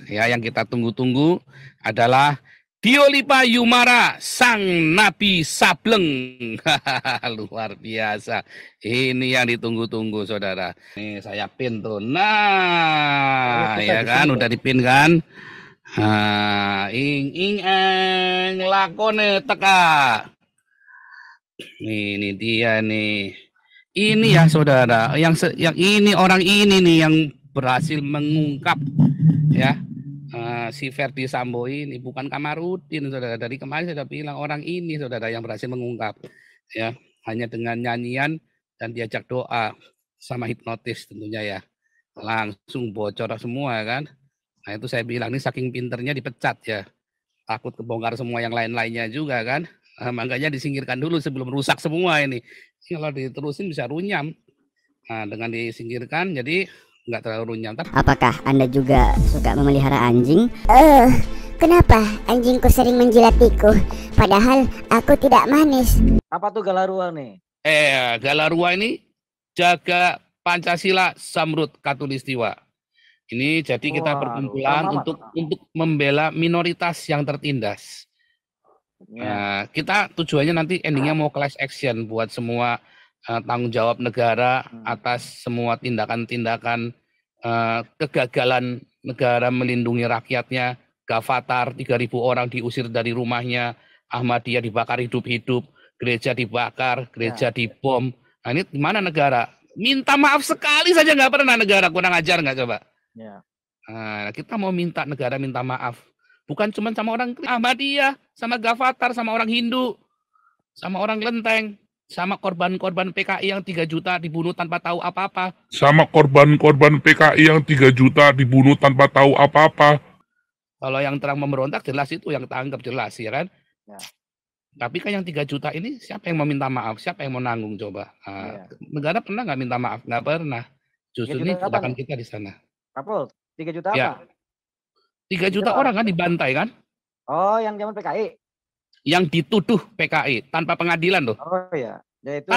Ya, yang kita tunggu-tunggu adalah Diolipa Yumara, sang Nabi Sableng. Luar biasa. Ini yang ditunggu-tunggu, saudara. Nih, saya pin tuh. Kayaknya Nah, kita ya di sini kan, ya. udah dipin kan? Ing ing eng lakone teka. Ini dia nih. Ini ya saudara, yang ini orang ini nih yang berhasil mengungkap ya si Verdi Sambo ini bukan Kamarudin saudara. Dari kemarin saya sudah bilang orang ini saudara yang berhasil mengungkap ya hanya dengan nyanyian dan diajak doa sama hipnotis tentunya ya langsung bocor semua kan. Nah itu saya bilang ini saking pinternya dipecat ya takut kebongkar semua yang lain-lainnya juga kan. Makanya disingkirkan dulu sebelum rusak semua ini. Kalau diterusin bisa runyam. Nah, dengan disingkirkan jadi nggak terlalu runyam. Apakah Anda juga suka memelihara anjing? Kenapa anjingku sering menjilatiku? Padahal aku tidak manis. Apa tuh Galarua nih? Galarua ini jaga Pancasila Samrut Katulistiwa. Ini jadi kita perkumpulan untuk membela minoritas yang tertindas. Ya. Kita tujuannya nanti endingnya mau class action buat semua tanggung jawab negara atas semua tindakan-tindakan kegagalan negara melindungi rakyatnya. Gavatar 3.000 orang diusir dari rumahnya, Ahmadiyah dibakar hidup-hidup, gereja dibakar, gereja dibom. Nah ini gimana negara? Minta maaf sekali saja nggak pernah negara, kurang ajar nggak coba? Ya. Nah, kita mau minta negara minta maaf. Bukan cuma sama orang Ahmadiyah, sama Gavatar, sama orang Hindu, sama orang Lenteng, sama korban-korban PKI yang 3 juta dibunuh tanpa tahu apa-apa. Sama korban-korban PKI yang 3 juta dibunuh tanpa tahu apa-apa. Kalau yang terang memberontak jelas itu yang tangkap jelas ya kan. Ya. Tapi kan yang 3 juta ini siapa yang mau minta maaf? Siapa yang mau nanggung coba? Negara pernah nggak minta maaf? Nggak pernah. Justru ini tindakan kita di sana. Kapol, 3 juta Ya. apa? 3 juta orang kan dibantai kan? Oh, yang zaman PKI. Yang dituduh PKI tanpa pengadilan loh. Oh ya. Yaitu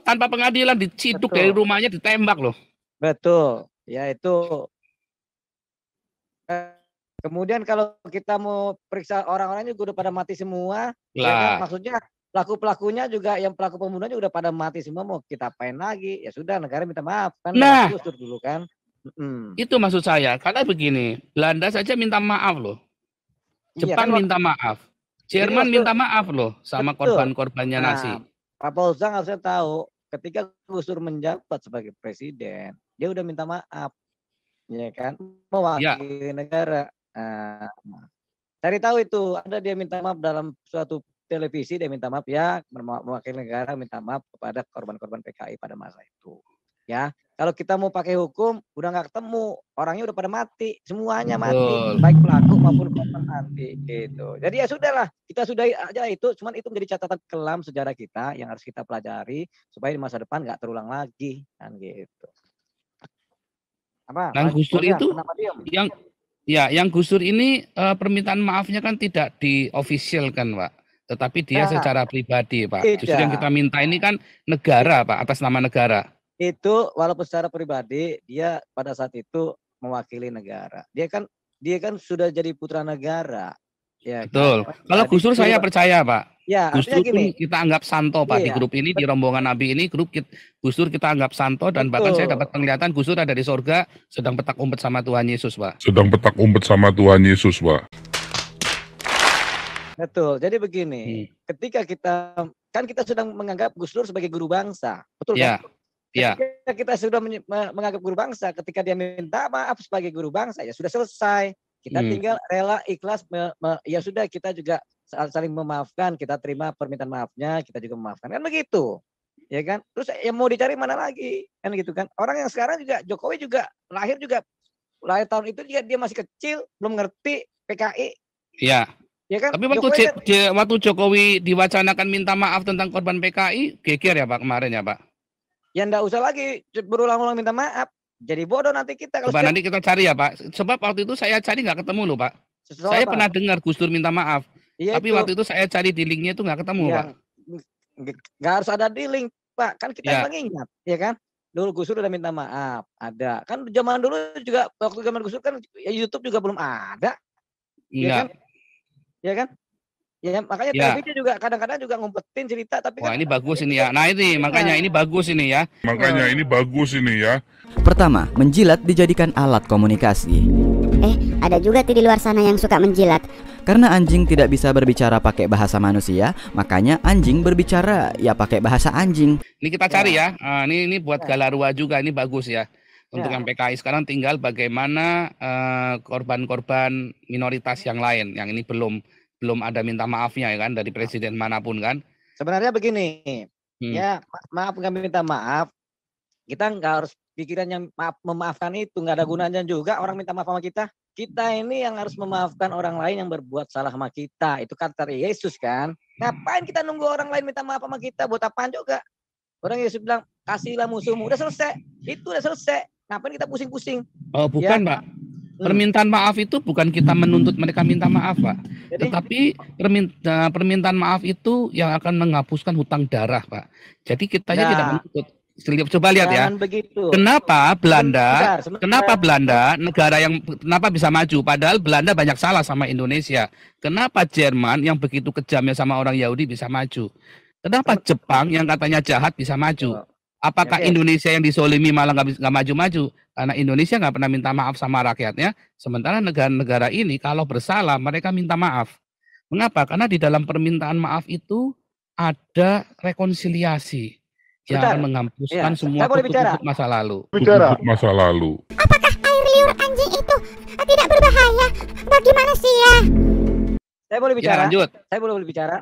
tanpa pengadilan diciduk dari rumahnya ditembak loh. Betul. Ya itu. Kemudian kalau kita mau periksa orang-orangnya juga udah pada mati semua. Ya kan? Maksudnya pelaku-pelakunya juga yang pelaku pembunuhannya udah pada mati semua, mau kita apain lagi? Ya sudah, negara minta maaf kan. Nah, dulu kan. Itu maksud saya. Karena begini, Belanda saja minta maaf loh. Jepang minta maaf. Jerman minta maaf loh sama korban-korbannya Nazi. Pak Polzang harusnya tahu ketika Gus Dur menjabat sebagai presiden, dia udah minta maaf. Ya kan? Mewakili negara. Cari tahu itu, ada dia minta maaf dalam suatu televisi, dia minta maaf ya, mewakili negara minta maaf kepada korban-korban PKI pada masa itu. Ya, kalau kita mau pakai hukum udah nggak ketemu, orangnya udah pada mati, semuanya mati, baik pelaku maupun korban mati gitu. Jadi ya sudahlah, kita sudahi aja itu, cuman itu menjadi catatan kelam sejarah kita yang harus kita pelajari supaya di masa depan nggak terulang lagi kan gitu. Nah, Gus Dur itu yang Gus Dur ini permintaan maafnya kan tidak diofisialkan, Pak. Tetapi dia secara pribadi, Pak. Justru yang kita minta ini kan negara, Pak, atas nama negara. Itu walaupun secara pribadi dia pada saat itu mewakili negara. Dia kan sudah jadi putra negara. Ya, betul. Kan? Kalau Gus Dur saya percaya, Pak. Ya, Gus Dur pun kita anggap santo, Pak. Di grup ini, di rombongan Nabi ini, grup Gus Dur kita anggap santo. Dan bahkan saya dapat penglihatan Gus Dur ada di sorga sedang petak umpet sama Tuhan Yesus, Pak. Sedang petak umpet sama Tuhan Yesus, Pak. Betul. Jadi begini, ketika kita sedang menganggap Gus Dur sebagai guru bangsa. Betul kan? Ketika kita sudah menganggap guru bangsa, ketika dia minta maaf sebagai guru bangsa, ya sudah selesai. Kita tinggal rela ikhlas, ya sudah kita juga saling memaafkan, kita terima permintaan maafnya, kita juga memaafkan, kan begitu, ya kan? Terus yang mau dicari mana lagi, kan gitu kan? Orang yang sekarang juga Jokowi juga lahir tahun itu juga dia masih kecil, belum ngerti PKI. Iya. Ya kan? Tapi waktu Jokowi diwacanakan minta maaf tentang korban PKI, geger ya Pak kemarin ya Pak? Ya enggak usah lagi berulang-ulang minta maaf. Jadi bodoh nanti kita. Coba nanti kita cari ya Pak. Sebab waktu itu saya cari nggak ketemu loh Pak. Saya pernah dengar Gus Dur minta maaf. Ya, tapi waktu itu saya cari di linknya itu nggak ketemu Pak. Nggak harus ada di link Pak. Kan kita mengingat, ya kan? Dulu Gus Dur udah minta maaf, ada. Kan zaman dulu juga waktu zaman Gus Dur kan ya YouTube juga belum ada, ya Enggak. kan? Ya kan? Ya makanya Ya. televisi juga kadang-kadang juga ngumpetin cerita tapi Wah, kan ini bagus ini ya. Nah, ini makanya ini bagus ini ya. Makanya ini bagus ini ya. Pertama, menjilat dijadikan alat komunikasi. Ada juga tuh di luar sana yang suka menjilat. Karena anjing tidak bisa berbicara pakai bahasa manusia, makanya anjing berbicara ya pakai bahasa anjing. Ini kita cari ya. Ini buat Galarua juga ini bagus ya. Untuk yang PKI sekarang tinggal bagaimana korban-korban minoritas yang lain yang ini belum ada minta maafnya ya kan dari presiden manapun kan. sebenarnya begini, ya maaf nggak minta maaf, kita nggak harus pikiran yang memaafkan itu nggak ada gunanya juga orang minta maaf sama kita. Kita ini yang harus memaafkan orang lain yang berbuat salah sama kita. Itu kata Yesus kan. Ngapain kita nunggu orang lain minta maaf sama kita? Buat apaan juga? Orang Yesus bilang kasihlah musuhmu. Udah selesai. Itu udah selesai. Ngapain kita pusing-pusing? Oh bukan Ya. Pak. Permintaan maaf itu bukan kita menuntut mereka minta maaf Pak. Jadi, Tetapi permintaan maaf itu yang akan menghapuskan hutang darah Pak. Jadi kita tidak menuntut. Coba lihat ya. jangan begitu. Kenapa Belanda? Sebentar. Kenapa Belanda negara yang kenapa bisa maju? Padahal Belanda banyak salah sama Indonesia. Kenapa Jerman yang begitu kejamnya sama orang Yahudi bisa maju? Kenapa Jepang yang katanya jahat bisa maju? Apakah Oke. Indonesia yang disolimi malah nggak maju-maju? Karena Indonesia nggak pernah minta maaf sama rakyatnya. Sementara negara-negara ini kalau bersalah mereka minta maaf. Mengapa? Karena di dalam permintaan maaf itu ada rekonsiliasi yang Sebentar. akan menghapuskan Ya, semua saya boleh bicara? kutub masa lalu. Bicara masa lalu. Apakah air liur anjing itu tidak berbahaya bagi manusia? Saya boleh Ya, bicara? lanjut. Saya boleh bicara?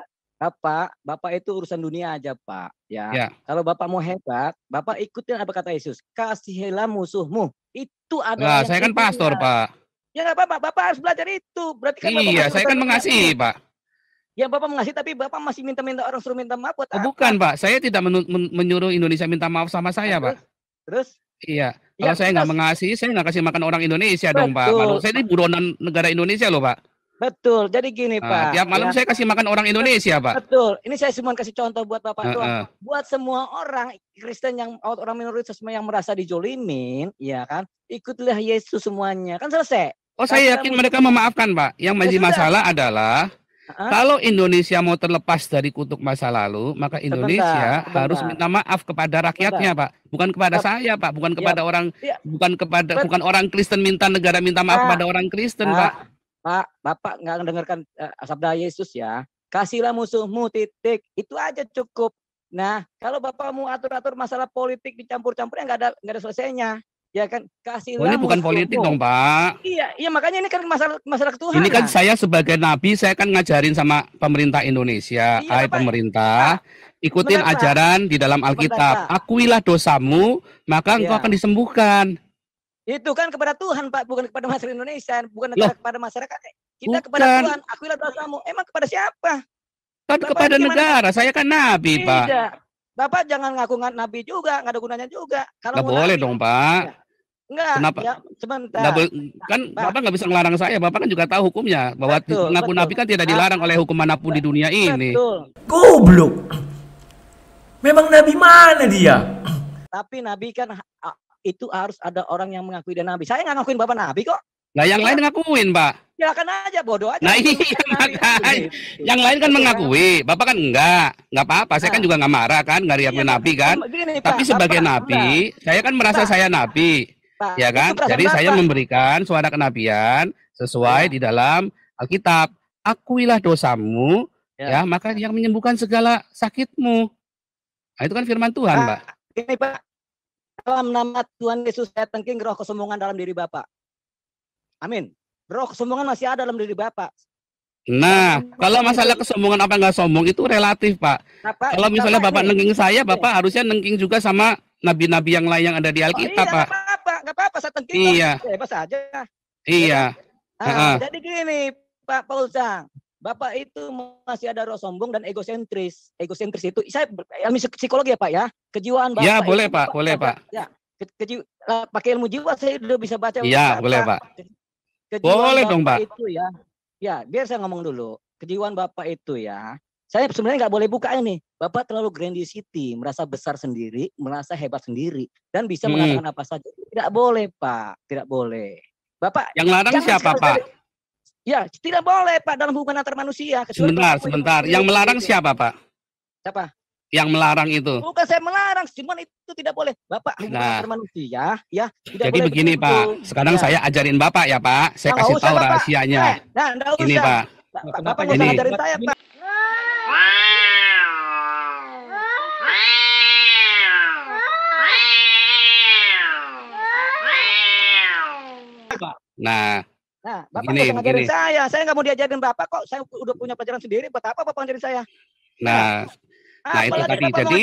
Bapak itu urusan dunia aja, Pak. Ya. Ya. Kalau Bapak mau hebat, Bapak ikutin apa kata Yesus. Kasihilah musuhmu. Itu Nah, adalah saya kan intinya. pastor, Pak. Ya nggak apa-apa, Bapak harus belajar itu. Berarti kan Bapak Iya, masih saya kan urusan mengasihi, dunia. Pak. Ya Bapak mengasihi, tapi Bapak masih minta-minta orang suruh minta maaf buat Oh, apa? bukan, Pak. Saya tidak menyuruh Indonesia minta maaf sama saya, Pak. Terus? Iya. Ya, Kalau saya nggak terus. mengasihi, saya nggak kasih makan orang Indonesia dong, Pak. Betul. Kalau saya ini buronan negara Indonesia loh, Pak. Betul. Jadi gini, Nah, Pak. tiap malam ya. saya kasih makan orang Indonesia, Pak. Betul. Ini saya cuma kasih contoh buat Bapak doang. Heeh. Buat semua orang Kristen yang orang minoritas yang merasa dijolimin, ya kan? Ikutlah Yesus semuanya. Kan selesai. Oh, saya yakin mereka memaafkan, Pak. Yang menjadi sudah. masalah adalah kalau Indonesia mau terlepas dari kutuk masa lalu, maka Indonesia Sebentar. harus minta maaf kepada rakyatnya, Pak. Bukan kepada saya, Pak. Bukan kepada orang, Ya. bukan orang Kristen minta negara minta maaf Pak. kepada orang Kristen, Pak. Pak, Bapak nggak mendengarkan sabda Yesus ya. Kasihlah musuhmu, titik. Itu aja cukup. Nah, kalau Bapak mau atur-atur masalah politik dicampur-campur ya nggak ada selesainya. Ya kan, kasihlah Oh, ini bukan musuhmu. politik dong, Pak. Iya, makanya ini kan masalah Tuhan. Ini kan saya sebagai nabi, saya kan ngajarin sama pemerintah Indonesia. Iya, Hai Bapak. pemerintah, ikutin Sebentar, Pak. ajaran di dalam Alkitab. Pak. Akuilah dosamu, maka engkau Iya. akan disembuhkan. Itu kan kepada Tuhan, Pak, bukan kepada masyarakat Indonesia, bukan Loh. kepada masyarakat. Kita kepada Bukan. Tuhan, akuilah dosamu. Emang kepada siapa? Kan Bapak kepada gimana? negara. Saya kan nabi, Pak. Tidak. Bapak jangan ngaku nabi juga, nggak ada gunanya juga. Kalau Nggak mau boleh nabi- dong, Pak. Enggak. Kenapa? Ya, sebentar. Nggak boleh, kan Pak. Bapak nggak bisa ngelarang saya. Bapak kan juga tahu hukumnya bahwa Betul, mengaku betul. nabi kan tidak dilarang oleh hukum manapun di dunia ini. Betul. Goblok. Memang nabi mana dia? Tapi nabi kan itu harus ada orang yang mengakui dia nabi. Saya nggak ngakuin Bapak nabi kok. Nah, yang lain ngakuin, Pak. Silakan aja, bodoh aja. Nah, iya, makanya. Yang lain kan mengakui, Bapak kan enggak apa-apa. Saya kan juga nggak marah kan, nggak diakui nabi kan. Begini, Tapi Pak, sebagai Bapak, nabi, saya kan merasa Pak. saya nabi, Pak, ya itu kan? perasaan Jadi saya Bapak. memberikan suara kenabian sesuai Ya. di dalam Alkitab. Akuilah dosamu, Ya. ya, maka yang menyembuhkan segala sakitmu. Nah, itu kan firman Tuhan, Pak. Pak. Ini Pak, dalam nama Tuhan Yesus saya tengking roh kesombongan dalam diri Bapak. Amin. Roh kesombongan masih ada dalam diri Bapak. Nah, kalau masalah kesombongan apa nggak sombong itu relatif, Pak. Nah, Pak, Kalau misalnya Bapak nih. nengking saya, Bapak harusnya nengking juga sama nabi-nabi yang lain yang ada di Alkitab, iya, Pak. nggak apa-apa, saya tengking. Iya. Bebas saja. Iya. Nah, jadi gini, Pak Paulsang, Bapak itu masih ada roh sombong dan egosentris. Egosentris itu, saya ilmu psikologi ya Pak ya, kejiwaan Bapak. Ya, boleh itu, Pak, boleh Pak. Ya, pakai ilmu jiwa saya udah bisa baca. Iya, boleh Pak. Kejiwaan Boleh Bapak dong, Pak. Itu ya, biar saya ngomong dulu. Kejiwaan Bapak itu ya, Saya sebenarnya nggak boleh buka ini. Bapak terlalu grandiosity, merasa besar sendiri, merasa hebat sendiri, dan bisa mengatakan apa saja. Tidak boleh, Pak. Tidak boleh. Bapak. Yang larang siapa, Pak? Ya, tidak boleh, Pak, dalam hubungan antar manusia. Sebentar. Yang melarang siapa, Pak? Siapa? Yang melarang itu. Bukan saya melarang, cuman itu tidak boleh. Bapak, hubungan antar manusia, ya. Jadi begini, begitu. Pak. Sekarang saya ajarin Bapak ya, Pak. Saya kasih tahu rahasianya. Ini, Pak. Bapak nggak usah ajarin saya, Pak. Nah, Bapak nggak usah ngajarin saya nggak mau diajarin Bapak kok. Saya udah punya pelajaran sendiri. Buat apa Bapak ngajarin saya? Nah itu tadi. Jadi,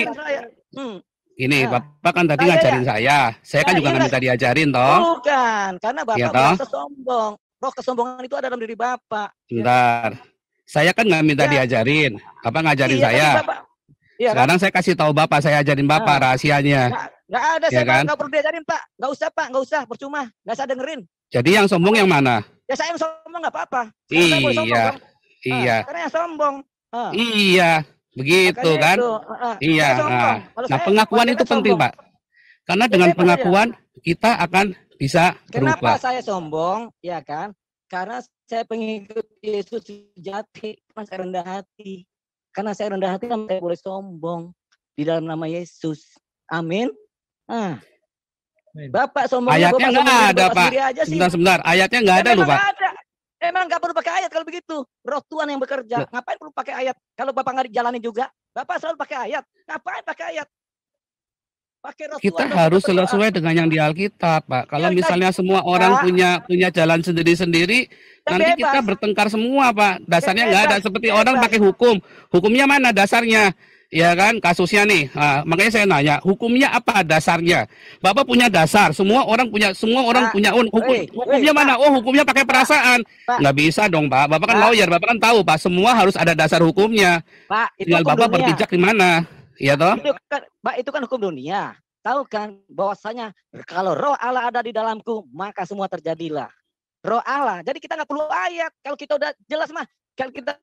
ini Bapak kan tadi ngajarin saya kan juga nggak minta diajarin, toh? Bukan, karena Bapak merasa sombong. Roh kesombongan itu ada dalam diri Bapak. Bentar, saya kan nggak minta diajarin. Bapak ngajarin saya. Sekarang saya kasih tahu Bapak, saya ajarin Bapak rahasianya. Nggak ada, saya nggak perlu diajarin, Pak. Nggak usah, Pak, nggak usah, percuma. Nggak usah dengerin. Jadi yang sombong yang mana? Ya saya yang sombong nggak apa-apa. Iya. Karena yang sombong. Iya, begitu kan? Iya. Nah, pengakuan itu penting, Pak. Karena dengan pengakuan kita akan bisa berubah. Kenapa saya sombong? Ya kan? Karena saya pengikut Yesus sejati. Karena saya rendah hati. Karena saya rendah hati, saya boleh sombong di dalam nama Yesus. Amin. Bapak sombong. Ayatnya nggak ada, Pak. Sebentar. Ayatnya nggak ada loh, Pak. Emang nggak perlu pakai ayat kalau begitu. Roh Tuhan yang bekerja. Ngapain perlu pakai ayat? Kalau Bapak nggak dijalani juga, Bapak selalu pakai ayat. Ngapain pakai ayat? Pakai roh kita Tuhan harus sesuai dengan yang di Alkitab, Pak. Kalau misalnya semua orang punya jalan sendiri-sendiri, nanti kita bertengkar semua, Pak. Dasarnya nggak ada. Seperti orang pakai hukum. Hukumnya mana dasarnya? Ya kan, kasusnya nih. Makanya saya nanya, hukumnya apa dasarnya? Bapak punya dasar, semua orang punya hukumnya mana? Oh, hukumnya pakai perasaan. Nggak bisa dong, Pak. Bapak kan lawyer, Bapak kan tahu, Pak. Semua harus ada dasar hukumnya. Pak, itu tinggal Bapak berpijak di mana? Iya toh? Itu kan hukum dunia. Tahu kan bahwasanya kalau roh Allah ada di dalamku, maka semua terjadilah. Roh Allah. Jadi kita nggak perlu ayat. Kalau kita udah jelas mah, kalau kita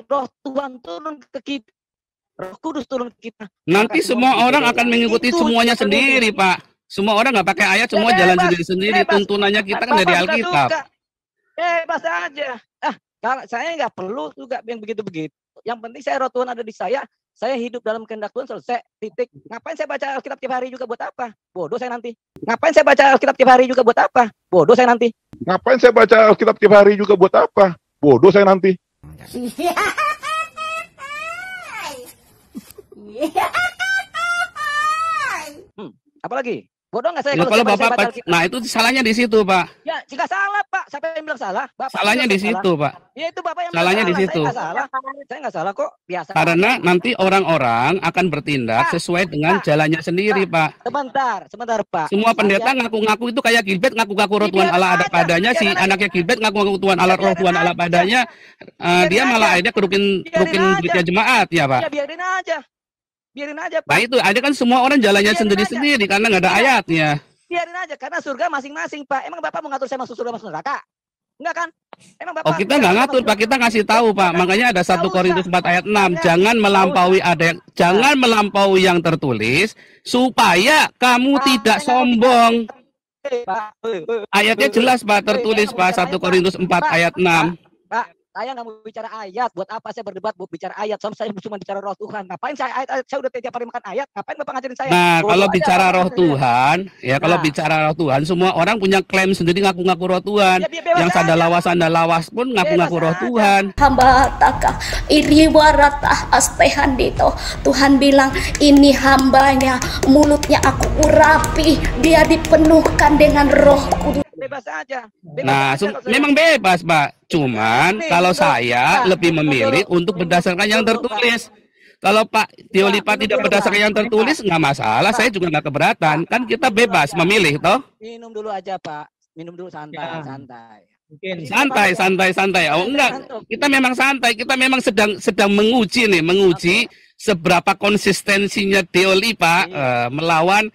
roh Tuhan turun ke kita, Roh Kudus turun ke kita. Nanti semua orang akan mengikuti semuanya sendiri, Pak. Semua orang nggak pakai ayat, semua jalan sendiri-sendiri. Tuntunannya kita kan dari Alkitab. Bebas aja. Kalau saya nggak perlu juga yang begitu-begitu. Yang penting saya roh Tuhan ada di saya hidup dalam kehendak Tuhan, selesai, titik. Ngapain saya baca Alkitab tiap hari juga buat apa? Bodoh saya nanti. Ngapain saya baca Alkitab tiap hari juga buat apa? Bodoh saya nanti. Ngapain saya baca Alkitab tiap hari juga buat apa? Bodoh saya nanti. Apalagi? Bodoh nggak saya kalau Bapak nah itu salahnya di situ, Pak. Ya, jika salah, Pak. Siapa yang bilang salah? Bapak salahnya di situ, Pak. Ya itu Bapak yang salahnya di situ. Saya nggak salah kok, biasa. Karena nanti orang-orang akan bertindak sesuai dengan jalannya sendiri, Pak. Sebentar, Pak. Semua pendeta ngaku-ngaku itu kayak Gilbert ngaku-ngaku roh Tuhan Allah ada padanya, si anaknya Gilbert ngaku-ngaku Tuhan Allah roh Tuhan Allah padanya, dia malah akhirnya kerukin gereja jemaat, ya, Pak. Ya biarin aja, Pak. Nah itu ada kan semua orang jalannya sendiri-sendiri karena nggak ada ayatnya. Biarin aja karena surga masing-masing, Pak. Emang Bapak mau ngatur saya masuk surga masuk neraka? Enggak kan? Emang Bapak kita nggak ngatur, Pak. Kita ngasih tahu, Pak. Makanya ada 1 Korintus 4 ayat 6. Jangan melampaui yang tertulis supaya kamu tidak sombong. Ayatnya jelas, Pak, tertulis, Pak, 1 Korintus 4 ayat 6. Pak, saya nggak mau bicara ayat. Buat apa saya berdebat buat bicara ayat? Saya cuma bicara roh Tuhan. Ngapain saya ayat? Saya udah tiap hari makan ayat. Ngapain Bapak ngajarin saya? Nah, kalau bicara roh Tuhan, kalau bicara roh Tuhan, semua orang punya klaim sendiri ngaku-ngaku roh Tuhan. Yang sandalawas pun ngaku-ngaku roh Tuhan. Hamba takah iri waratah astehandito. Tuhan bilang, ini hambanya, mulutnya aku urapi, dia dipenuhkan dengan Roh Kudus. Bebas aja. Memang bebas, Pak. Cuman kalau saya lebih memilih untuk berdasarkan yang tertulis. Kalau Pak Diolipa tidak berdasarkan yang tertulis, nggak masalah. Saya juga nggak keberatan. Kan kita bebas memilih, toh. Minum dulu aja, Pak. Minum dulu santai. Santai. Oh enggak, kita memang santai. Kita memang sedang menguji seberapa konsistensinya Diolipa melawan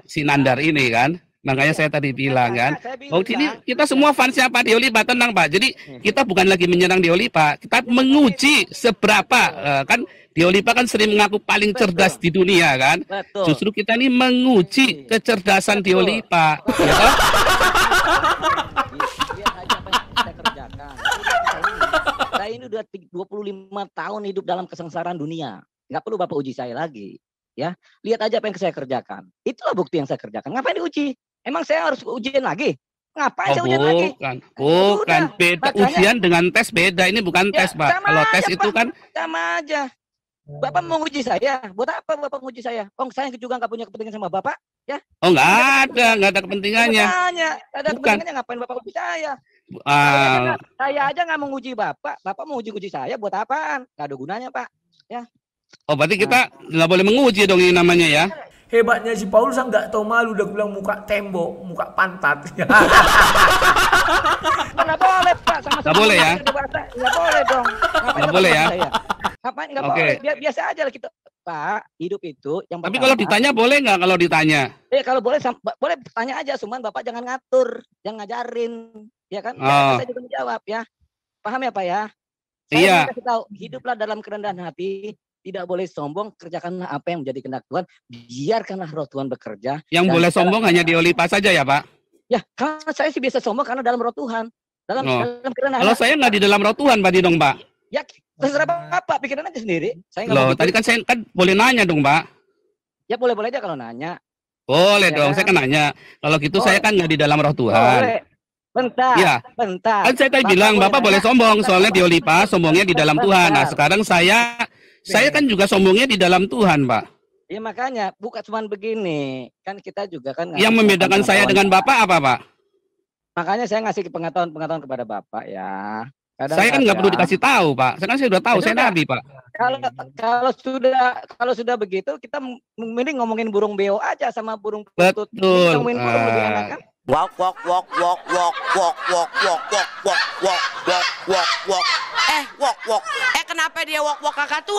si Nandar ini kan. Makanya saya tadi bilang kan, Makanya saya bilang, oh ini kita semua fansnya Pak Diolipa, tenang Pak. Jadi kita bukan lagi menyerang Diolipa, kita menguji seberapa kan Diolipa kan sering mengaku paling cerdas di dunia kan. betul. Justru kita ini menguji kecerdasan Diolipa. Ya toh? Lihat aja apa yang saya kerjakan. Saya ini udah 25 tahun hidup dalam kesengsaraan dunia. Nggak perlu Bapak uji saya lagi. Ya, lihat aja apa yang saya kerjakan. Itulah bukti yang saya kerjakan. Ngapain diuji? Emang saya harus ujian lagi? Ngapain saya ujian lagi? Bukan. Udah, Beda makanya- ujian dengan tes beda. Ini bukan Ya, tes, Pak. sama Kalau tes aja, itu Pak. kan Sama aja. Bapak mau uji saya? Buat apa Bapak menguji saya? Oh, saya juga nggak punya kepentingan sama Bapak. nggak ada kepentingannya. Makanya, ada Bukan. kepentingannya ngapain Bapak uji saya? Ah, Saya aja nggak menguji Bapak. Bapak mau uji saya buat apaan? Nggak ada gunanya, Pak. oh, berarti kita nggak boleh menguji dong ini namanya ya. Hebatnya si Paulus nggak tahu malu, udah bilang muka tembok, muka pantat. Nggak boleh Pak, sama-sama. Nggak boleh ya? Nggak boleh dong. Ngapain Nggak Bapak boleh uji ya? saya? Ngapain nggak Oke. boleh? Biasa aja lah kita. Pak, hidup itu yang Tapi pertama. kalau ditanya boleh nggak kalau ditanya? Kalau boleh boleh tanya aja, cuman Bapak jangan ngatur, jangan ngajarin, ya kan? Oh. Saya juga menjawab ya. Paham ya Pak ya? Saya Iya. ingin kasih tahu, hiduplah dalam kerendahan hati, tidak boleh sombong, kerjakanlah apa yang menjadi kehendak Tuhan, biarkanlah roh Tuhan bekerja. Yang Dan boleh sekarang- sombong hanya Diolipa saja ya, Pak? Ya, karena saya sih biasa sombong karena dalam roh Tuhan. Dalam Oh. dalam kerendahan. Kalau saya nggak di dalam roh Tuhan, berarti dong, Pak. Ya, terserah Bapak, pikirin aja sendiri. Saya nggak mau Loh, gitu. tadi kan saya kan boleh nanya dong, Pak. Ya boleh-boleh aja kalau nanya. Boleh Ya dong, kan? saya kan nanya. Kalau gitu Boleh. saya kan nggak di dalam roh Tuhan. Boleh. Bentar. Iya. Bentar. Kan saya tadi Bapak bilang, boleh Bapak nanya. boleh sombong, soalnya Diolipa sombongnya di dalam Tuhan. Nah, Bentar. sekarang saya kan juga sombongnya di dalam Tuhan, Pak. Ya makanya bukan cuma begini, kan kita juga kan Yang ngasih membedakan saya dengan Bapak apa, Pak? Makanya saya ngasih pengetahuan kepada Bapak ya. Saya kan nggak perlu dikasih tahu, Pak. Saya kan sudah tahu, Ya saya sudah. nabi, Pak. Kalau sudah begitu kita mending ngomongin burung beo aja sama burung putut. Betul. Ngomongin burung lebih enak kan? Walk, walk, walk, walk, walk, walk, walk, walk, walk, walk, walk, walk, walk, walk. Walk, walk. Kenapa dia walk, walk kakak tuh?